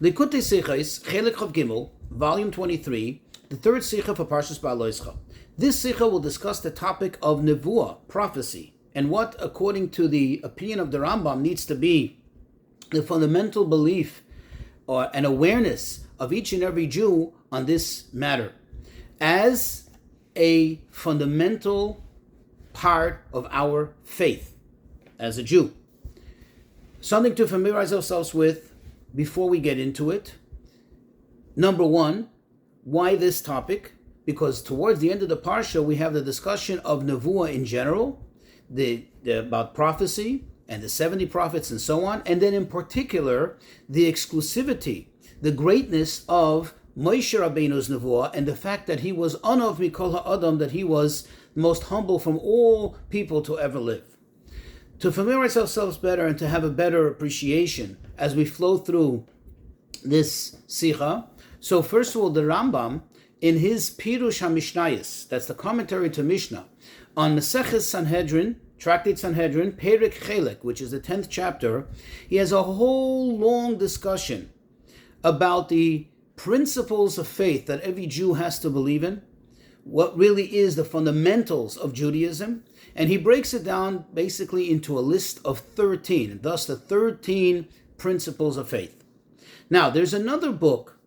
Likkutei Sichos, Chelik Chav Gimel, Volume 23, the third Sicha for Parshas Ba'aloischa. This Sicha will discuss the topic of Nevuah, prophecy, and what, according to the opinion of the Rambam, needs to be the fundamental belief or an awareness of each and every Jew on this matter as a fundamental part of our faith as a Jew. Something to familiarize ourselves with before we get into it. Number one, why this topic? Because towards the end of the Parsha, we have the discussion of Nevuah in general, about prophecy, and the 70 prophets and so on, and then in particular, the exclusivity, the greatness of Moshe Rabbeinu's Nevuah, and the fact that he was Anav Mikol HaAdam, that he was most humble from all people to ever live. To familiarize ourselves better and to have a better appreciation as we flow through this Sicha. So first of all, the Rambam, in his Pirush HaMishnayos, that's the commentary to Mishnah, on Maseches Sanhedrin, Tractate Sanhedrin, Perek Chelek, which is the 10th chapter, he has a whole long discussion about the principles of faith that every Jew has to believe in, what really is the fundamentals of Judaism, and he breaks it down basically into a list of 13, and thus the 13 principles of faith. Now, there's another book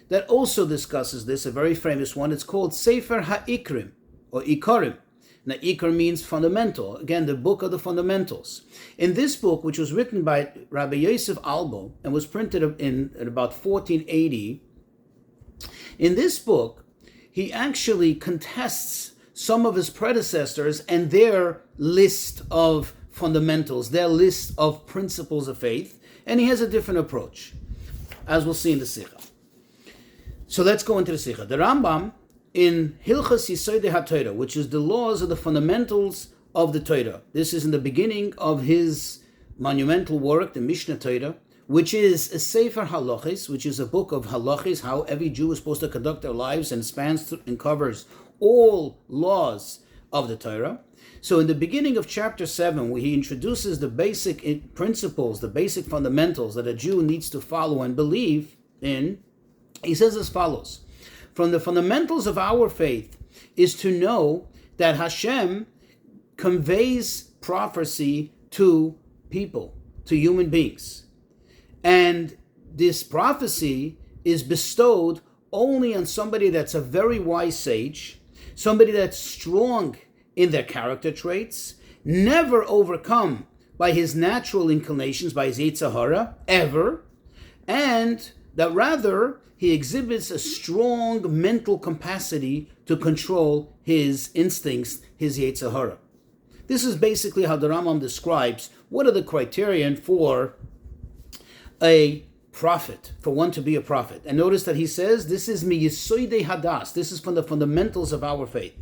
that also discusses this, a very famous one. It's called Sefer HaIkrim, or Ikarim. Now, Ikar means fundamental. Again, the book of the fundamentals. In this book, which was written by Rabbi Yosef Albo and was printed in about 1480, in this book, he actually contests some of his predecessors and their list of fundamentals, their list of principles of faith, and he has a different approach, as we'll see in the Sicha. So let's go into the Sicha. The Rambam, in Hilchos Yesodei HaTorah, which is the laws of the fundamentals of the Torah. This is in the beginning of his monumental work, the Mishnah Torah, which is a Sefer Halachis, which is a book of halachis, how every Jew is supposed to conduct their lives, and spans and covers all laws of the Torah. So in the beginning of chapter 7, where he introduces the basic principles, the basic fundamentals that a Jew needs to follow and believe in, he says as follows: from the fundamentals of our faith is to know that Hashem conveys prophecy to people, to human beings. And this prophecy is bestowed only on somebody that's a very wise sage, somebody that's strong in their character traits, never overcome by his natural inclinations, by his Yetzer Hara, ever, and that rather he exhibits a strong mental capacity to control his instincts, his Yetzer Hara. This is basically how the Rambam describes what are the criterion for a prophet, for one to be a prophet. And notice that he says this is mi Yesodei Hadas, this is from the fundamentals of our faith.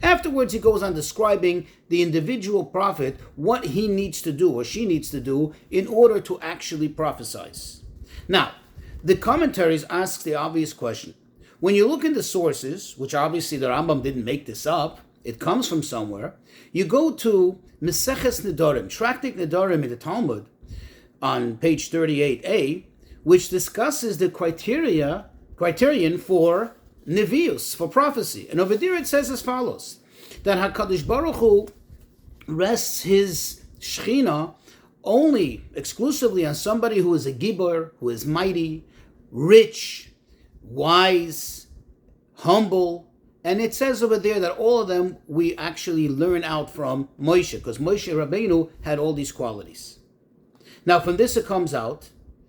Afterwards, he goes on describing the individual prophet, what he needs to do or she needs to do in order to actually prophesize. Now, the commentaries ask the obvious question. When you look into sources, which obviously the Rambam didn't make this up, it comes from somewhere, you go to Maseches Nedarim, Tractate Nedarim in the Talmud, on page 38a, which discusses the criterion for Nevius, for prophecy. And over there it says as follows, that HaKadosh Baruch Hu rests his Shechina only, exclusively on somebody who is a Gibor, who is mighty, rich, wise, humble. And it says over there that all of them we actually learn out from Moshe, because Moshe Rabbeinu had all these qualities. Now from this it comes out,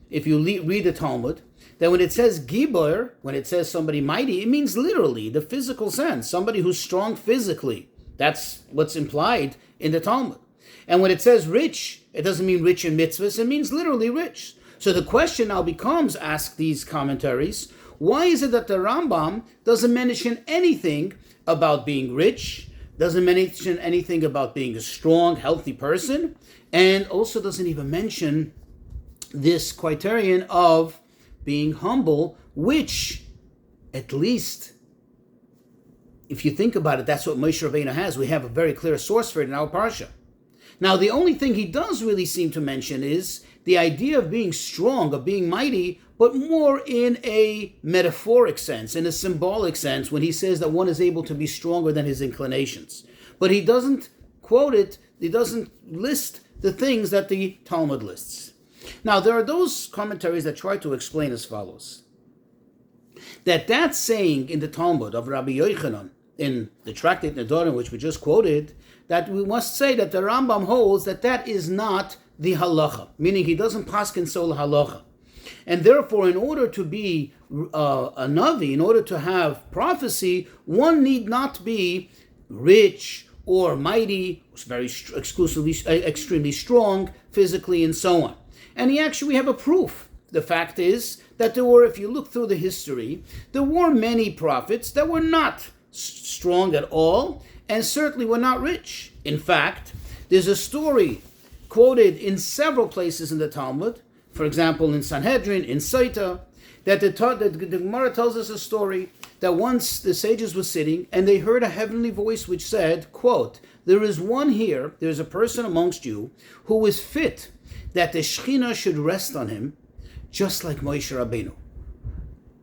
if you read the Talmud, that when it says Gibor, when it says somebody mighty, it means literally, the physical sense, somebody who's strong physically. That's what's implied in the Talmud. And when it says rich, it doesn't mean rich in mitzvahs, it means literally rich. So the question now becomes, ask these commentaries, why is it that the Rambam doesn't mention anything about being rich, doesn't mention anything about being a strong, healthy person, and also doesn't even mention this criterion of being humble, which, at least, if you think about it, that's what Moshe Rabbeinu has. We have a very clear source for it in our parsha. Now, the only thing he does really seem to mention is the idea of being strong, of being mighty, but more in a metaphoric sense, in a symbolic sense, when he says that one is able to be stronger than his inclinations. But he doesn't quote it, he doesn't list the things that the Talmud lists. Now, there are those commentaries that try to explain as follows. That saying in the Talmud of Rabbi Yochanan, in the tractate Nedarim, which we just quoted, that we must say that the Rambam holds that is not the halacha, meaning he doesn't paskin sol halacha. And therefore, in order to be a Navi, in order to have prophecy, one need not be rich or mighty, very extremely strong physically, and so on. And we have a proof. The fact is that there were, if you look through the history, there were many prophets that were not strong at all, and certainly were not rich. In fact, there's a story quoted in several places in the Talmud, for example, in Sanhedrin, in Saita, that the Gemara tells us a story that once the sages were sitting and they heard a heavenly voice which said, quote, "There is one here, there is a person amongst you who is fit that the Shekhinah should rest on him, just like Moshe Rabbeinu.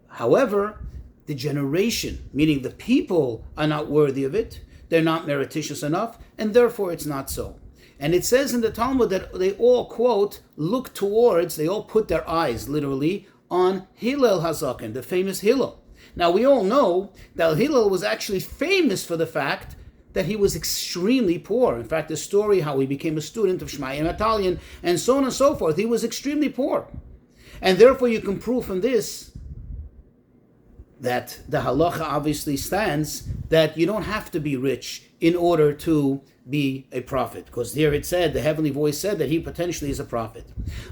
However, the generation, meaning the people, are not worthy of it, they're not merititious enough, and therefore it's not so." And it says in the Talmud that they all, quote, look towards, they all put their eyes, literally, on Hillel Hazaken, the famous Hillel. Now, we all know that Hillel was actually famous for the fact that he was extremely poor. In fact, the story how he became a student of Shmai and Italian, and so on and so forth, he was extremely poor. And therefore, you can prove from this that the halacha obviously stands that you don't have to be rich in order to be a prophet, because here it said, the heavenly voice said that he potentially is a prophet.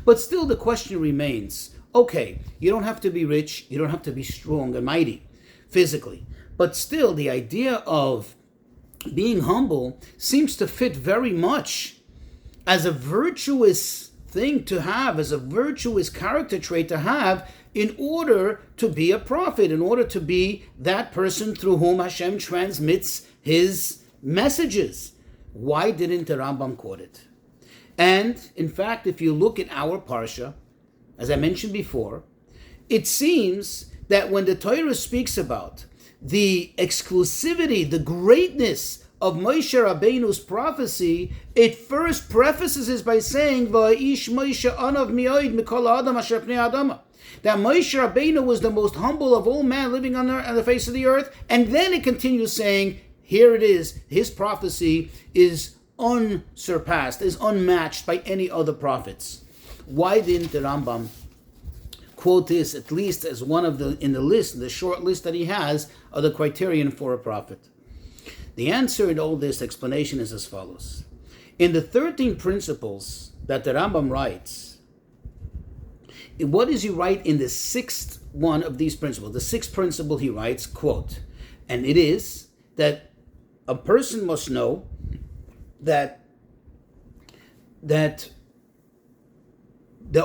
But still the question remains, okay, you don't have to be rich, you don't have to be strong and mighty physically, but still the idea of being humble seems to fit very much as a virtuous thing to have, as a virtuous character trait to have, in order to be a prophet, in order to be that person through whom Hashem transmits his messages. Why didn't the Rambam quote it? And in fact, if you look at our Parsha, as I mentioned before, it seems that when the Torah speaks about the exclusivity, the greatness of Moshe Rabbeinu's prophecy, it first prefaces it by saying, "Va'ish Moshe anav mi'od mikol ha'adam asher pnei adama," that Moshe Rabbeinu was the most humble of all men living on the face of the earth, and then it continues saying, here it is, his prophecy is unsurpassed, is unmatched by any other prophets. Why didn't the Rambam quote this, at least as one of in the list, the short list that he has, of the criterion for a prophet? The answer in all this explanation is as follows. In the 13 principles that the Rambam writes, what does he write in the sixth one of these principles? The sixth principle he writes, quote, and it is that a person must know that there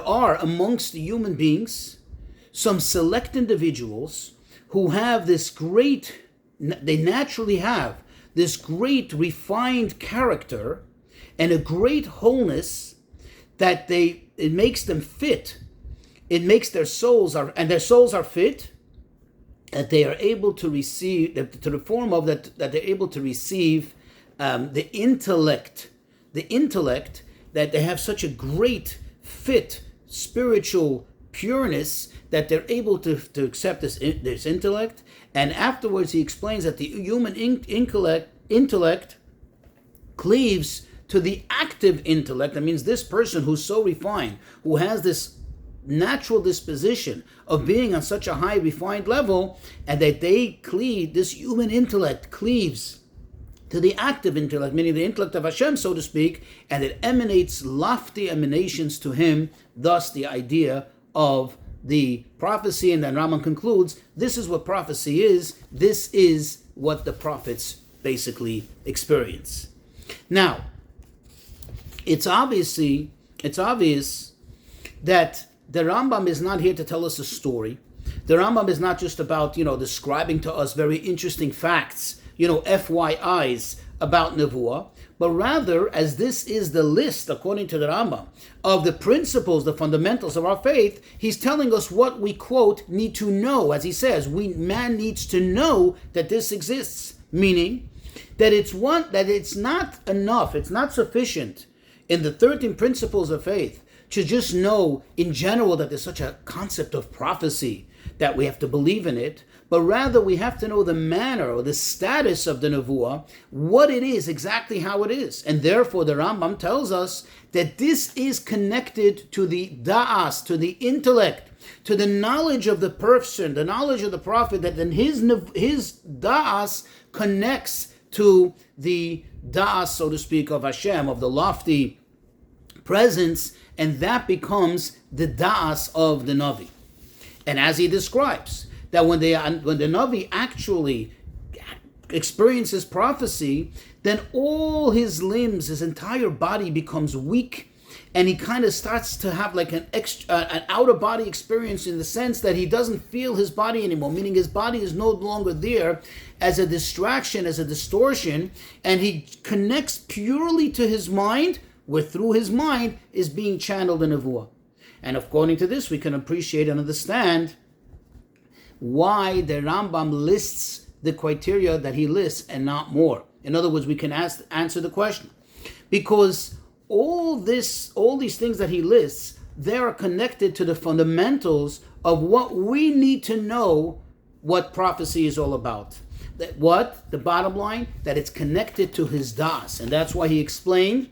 are amongst the human beings some select individuals who have they naturally have this great refined character and a great wholeness that it makes them fit. It makes their souls are fit, that they are able to receive, to the form of that they're able to receive the intellect, that they have such a great fit spiritual pureness that they're able to accept this intellect. And afterwards he explains that the human intellect cleaves to the active intellect. That means this person who's so refined, who has this natural disposition of being on such a high refined level, and that this human intellect cleaves to the active intellect, meaning the intellect of Hashem, so to speak, and it emanates lofty emanations to him, thus the idea of the prophecy. And then Rambam concludes, this is what prophecy is, this is what the prophets basically experience. Now, it's obvious that the Rambam is not here to tell us a story. The Rambam is not just about, describing to us very interesting facts, FYIs about Nevuah, but rather, as this is the list, according to the Rambam, of the principles, the fundamentals of our faith, he's telling us what we, quote, need to know. As he says, man needs to know that this exists, meaning that it's not enough, it's not sufficient in the 13 principles of faith to just know in general that there's such a concept of prophecy, that we have to believe in it, but rather we have to know the manner or the status of the nevuah, what it is, exactly how it is. And therefore the Rambam tells us that this is connected to the da'as, to the intellect, to the knowledge of the person, the knowledge of the prophet, that then his da'as connects to the da'as, so to speak, of Hashem, of the lofty presence, and that becomes the da'as of the Navi. And as he describes, that when the Navi actually experiences prophecy, then all his limbs, his entire body becomes weak, and he kind of starts to have like an out-of-body experience, in the sense that he doesn't feel his body anymore, meaning his body is no longer there as a distraction, as a distortion, and he connects purely to his mind, where through his mind is being channeled in nevuah. And according to this, we can appreciate and understand why the Rambam lists the criteria that he lists and not more. In other words, we can answer the question. Because all these things that he lists, they are connected to the fundamentals of what we need to know what prophecy is all about. The bottom line? That it's connected to his das. And that's why he explained.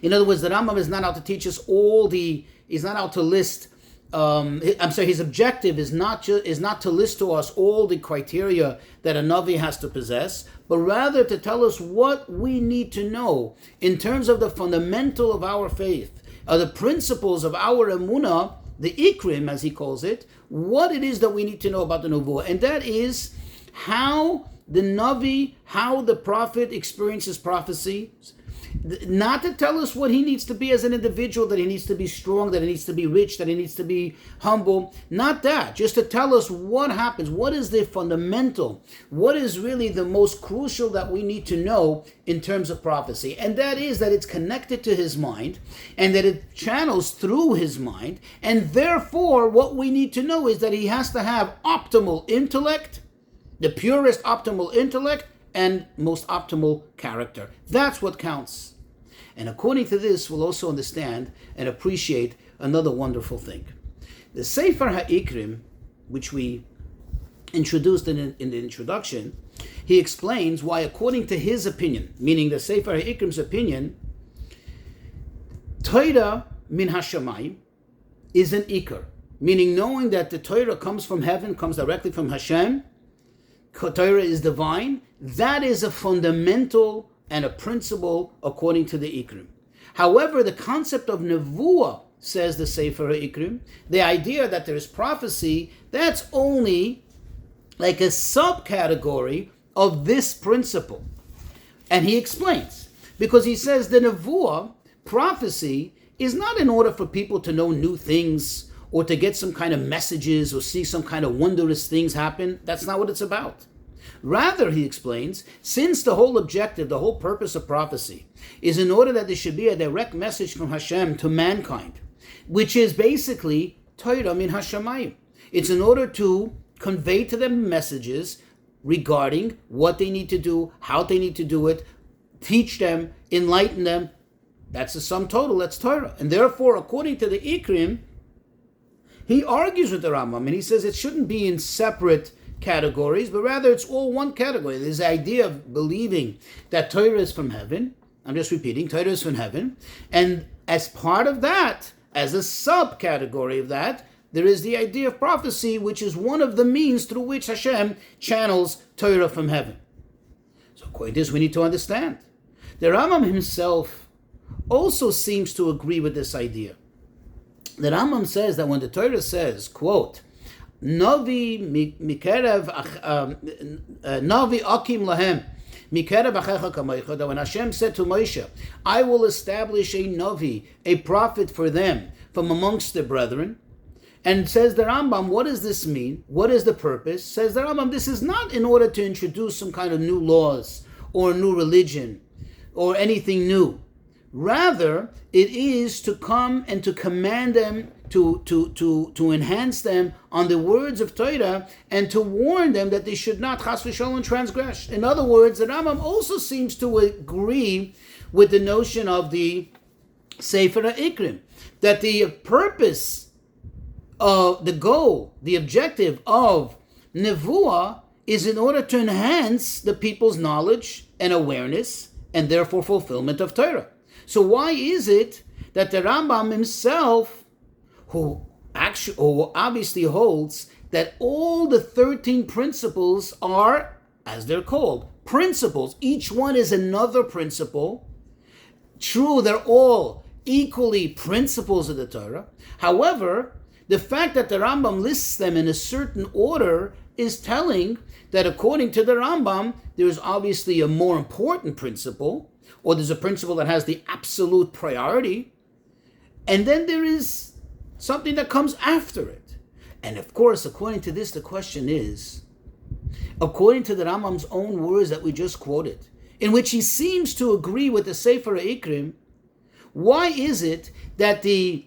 In other words, the Rambam is not out to teach us he's not out to list, his objective is not to list to us all the criteria that a Navi has to possess, but rather to tell us what we need to know in terms of the fundamental of our faith, the principles of our emunah, the ikrim, as he calls it, what it is that we need to know about the Nevuah. And that is how the Navi, how the prophet experiences prophecy. Not to tell us what he needs to be as an individual, that he needs to be strong, that he needs to be rich, that he needs to be humble. Not that. Just to tell us what happens. What is the fundamental? What is really the most crucial that we need to know in terms of prophecy? And that is that it's connected to his mind, and that it channels through his mind. And therefore, what we need to know is that he has to have optimal intellect, the purest optimal intellect, and most optimal character. That's what counts. And according to this, we'll also understand and appreciate another wonderful thing. The Sefer HaIkrim, which we introduced in the introduction, he explains why, according to his opinion, meaning the Sefer HaIkrim's opinion, Torah min hashamayim is an ikar, meaning knowing that the Torah comes from heaven, comes directly from Hashem, Torah is divine, that is a fundamental and a principle according to the Ikrim. However, the concept of Nevuah, says the Sefer HaIkrim, the idea that there is prophecy, that's only like a subcategory of this principle. And he explains, because he says the Nevuah, prophecy, is not in order for people to know new things or to get some kind of messages or see some kind of wondrous things happen. That's not what it's about. Rather, he explains, since the whole objective, the whole purpose of prophecy is in order that there should be a direct message from Hashem to mankind, which is basically Torah min hashamayim. It's in order to convey to them messages regarding what they need to do, how they need to do it, teach them, enlighten them. That's the sum total, that's Torah. And therefore, according to the Ikrim, he argues with the Rambam, and he says it shouldn't be in separate categories, but rather it's all one category. There's the idea of believing that Torah is from heaven. I'm just repeating, Torah is from heaven. And as part of that, as a subcategory of that, there is the idea of prophecy, which is one of the means through which Hashem channels Torah from heaven. So according to this, we need to understand. The Rambam himself also seems to agree with this idea. The Rambam says that when the Torah says, quote, Navi mikerev Navi akim lahem mikerev achecha kamoicha, that when Hashem said to Moshe, I will establish a Navi, a prophet for them from amongst their brethren. And says the Rambam, what does this mean? What is the purpose? Says the Rambam, this is not in order to introduce some kind of new laws or a new religion, or anything new. Rather, it is to come and to command them, to enhance them on the words of Torah, and to warn them that they should not chas v'sholom transgress. In other words, the Rambam also seems to agree with the notion of the Sefer HaIkrim, that the purpose, the goal, the objective of Nevuah is in order to enhance the people's knowledge and awareness, and therefore fulfillment of Torah. So why is it that the Rambam himself, who obviously holds that all the 13 principles are, as they're called, principles, each one is another principle. True, they're all equally principles of the Torah. However, the fact that the Rambam lists them in a certain order is telling that according to the Rambam, there is obviously a more important principle, or there's a principle that has the absolute priority, and then there is something that comes after it. And of course, according to this, the question is, according to the Rambam's own words that we just quoted, in which he seems to agree with the Sefer HaIkrim, why is it that the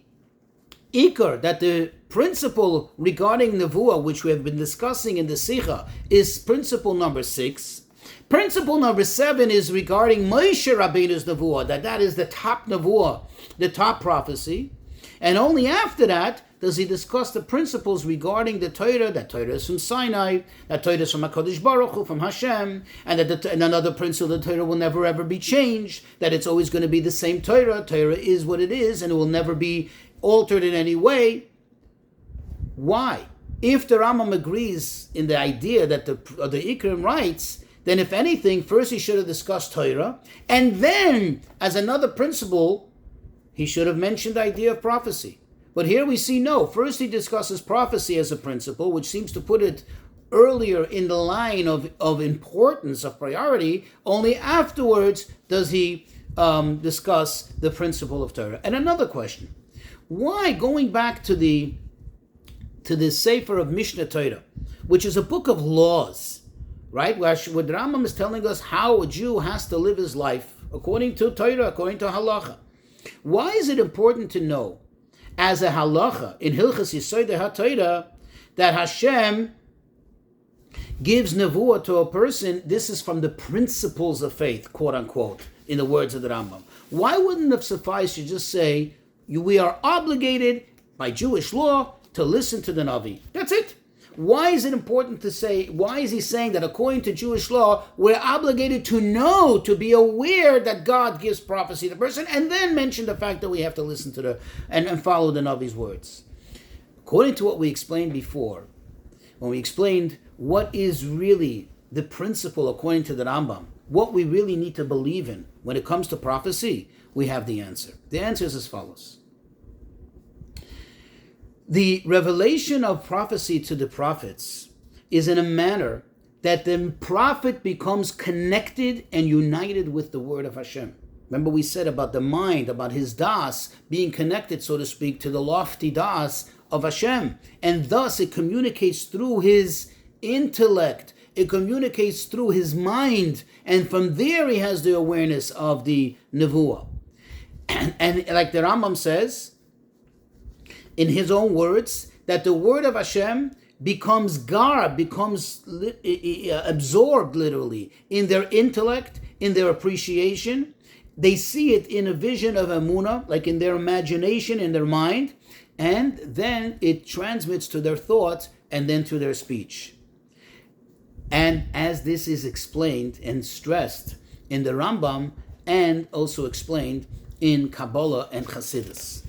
Ikar, that the principle regarding Nevuah, which we have been discussing in the Sicha, is principle number 6. Principle number 7 is regarding Moshe Rabbeinu's Nevuah, that is the top Nevuah, the top prophecy. And only after that does he discuss the principles regarding the Torah, that Torah is from Sinai, that Torah is from HaKadosh Baruch Hu, from Hashem, and that and another principle, the Torah will never ever be changed, that it's always going to be the same Torah. Torah is what it is, and it will never be altered in any way. Why? If the Rambam agrees in the idea that the Ikrim writes, then if anything, first he should have discussed Torah, and then, as another principle, he should have mentioned the idea of prophecy. But here we see no. First he discusses prophecy as a principle, which seems to put it earlier in the line of importance, of priority. Only afterwards does he discuss the principle of Torah. And another question. Why, going back to the Sefer of Mishnah Torah, which is a book of laws, right? Where the Rambam is telling us how a Jew has to live his life according to Torah, according to halacha. Why is it important to know, as a halacha in Hilchas Yesod HaTorah, that Hashem gives nevuah to a person? This is from the principles of faith, quote unquote, in the words of the Rambam. Why wouldn't it suffice to just say, we are obligated by Jewish law to listen to the Navi? That's it. Why is it important to say, why is he saying that according to Jewish law, we're obligated to know, to be aware that God gives prophecy to the person, and then mention the fact that we have to listen to and follow the Navi's words? According to what we explained before, when we explained what is really the principle according to the Rambam, what we really need to believe in when it comes to prophecy, we have the answer. The answer is as follows. The revelation of prophecy to the prophets is in a manner that the prophet becomes connected and united with the word of Hashem. Remember we said about the mind, about his das being connected, so to speak, to the lofty das of Hashem. And thus it communicates through his intellect, it communicates through his mind, and from there he has the awareness of the nevuah. And like the Rambam says, in his own words, that the word of Hashem becomes absorbed literally in their intellect, in their appreciation. They see it in a vision of emunah, like in their imagination, in their mind, and then it transmits to their thoughts and then to their speech. And as this is explained and stressed in the Rambam, and also explained in Kabbalah and Chassidus.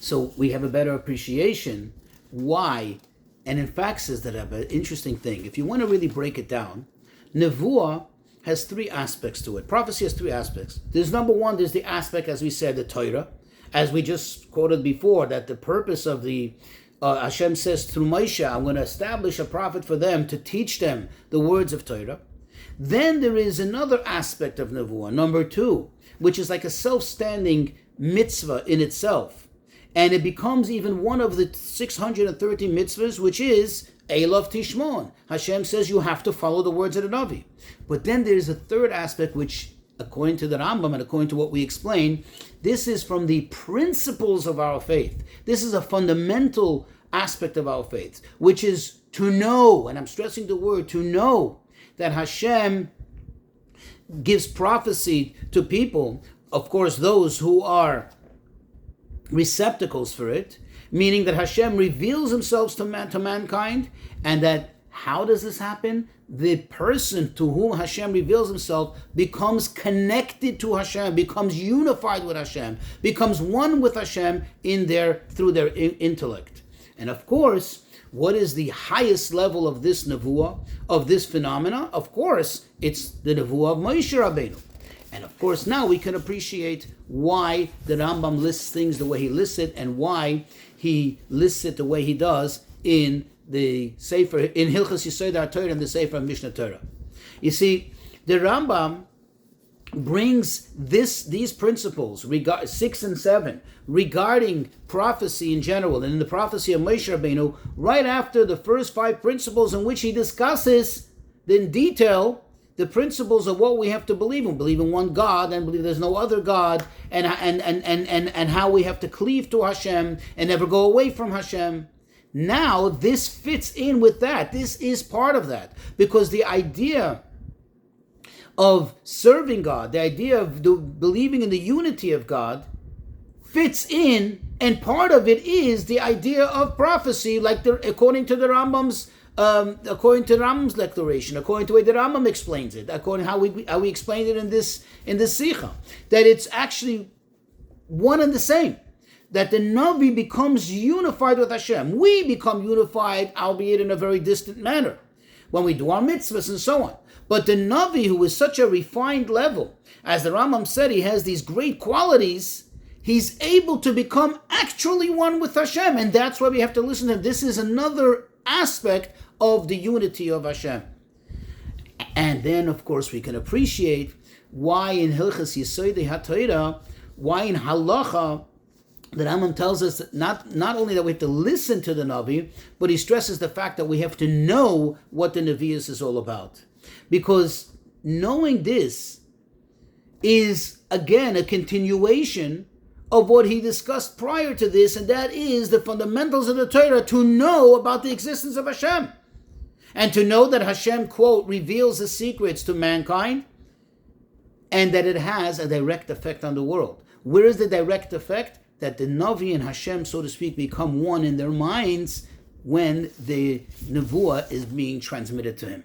So we have a better appreciation why, and in fact, says the Rebbe, interesting thing, if you want to really break it down, Nevuah has 3 aspects to it. Prophecy has 3 aspects. There's number 1, there's the aspect, as we said, the Torah, as we just quoted before, that the purpose of the Hashem says through Moshe, I'm going to establish a prophet for them to teach them the words of Torah. Then there is another aspect of Nevuah, number 2, which is like a self-standing mitzvah in itself. And it becomes even one of the 613 mitzvahs, which is Elav Tishmon. Hashem says you have to follow the words of the Navi. But then there is a third aspect which according to the Rambam and according to what we explain, this is from the principles of our faith. This is a fundamental aspect of our faith, which is to know, and I'm stressing the word, to know that Hashem gives prophecy to people, of course, those who are receptacles for it, meaning that Hashem reveals himself to mankind, and that how does this happen? The person to whom Hashem reveals himself becomes connected to Hashem, becomes unified with Hashem, becomes one with Hashem through their intellect. And of course, what is the highest level of this nevuah, of this phenomena? Of course, it's the nevuah of Moshe Rabbeinu. And of course, now we can appreciate why the Rambam lists things the way he lists it, and why he lists it the way he does in the Sefer, in Hilchos Yesod HaTorah and the Sefer Mishnah Torah. You see, the Rambam brings these principles, 6 and 7, regarding prophecy in general, and in the prophecy of Moshe Rabbeinu, right after the first 5 principles in which he discusses in detail the principles of what we have to believe in. Believe in one God and believe there's no other God, and how we have to cleave to Hashem and never go away from Hashem. Now this fits in with that. This is part of that, because the idea of serving God, the idea of believing in the unity of God, fits in, and part of it is the idea of prophecy, like according to the Rambam's declaration, according to the way the Rambam explains it, according to how we explained it in this Sicha, that it's actually one and the same. That the Navi becomes unified with Hashem. We become unified, albeit in a very distant manner, when we do our mitzvahs and so on. But the Navi, who is such a refined level, as the Rambam said, he has these great qualities, he's able to become actually one with Hashem. And that's why we have to listen to him. This is another aspect of the unity of Hashem. And then, of course, we can appreciate why in Hilchos Yesod HaTorah, why in Halacha, the Rambam tells us that not only that we have to listen to the Navi, but he stresses the fact that we have to know what the Nevi'us is all about. Because knowing this is, again, a continuation of what he discussed prior to this, and that is the fundamentals of the Torah, to know about the existence of Hashem. And to know that Hashem, quote, reveals the secrets to mankind, and that it has a direct effect on the world. Where is the direct effect? That the Navi and Hashem, so to speak, become one in their minds when the Nevuah is being transmitted to him.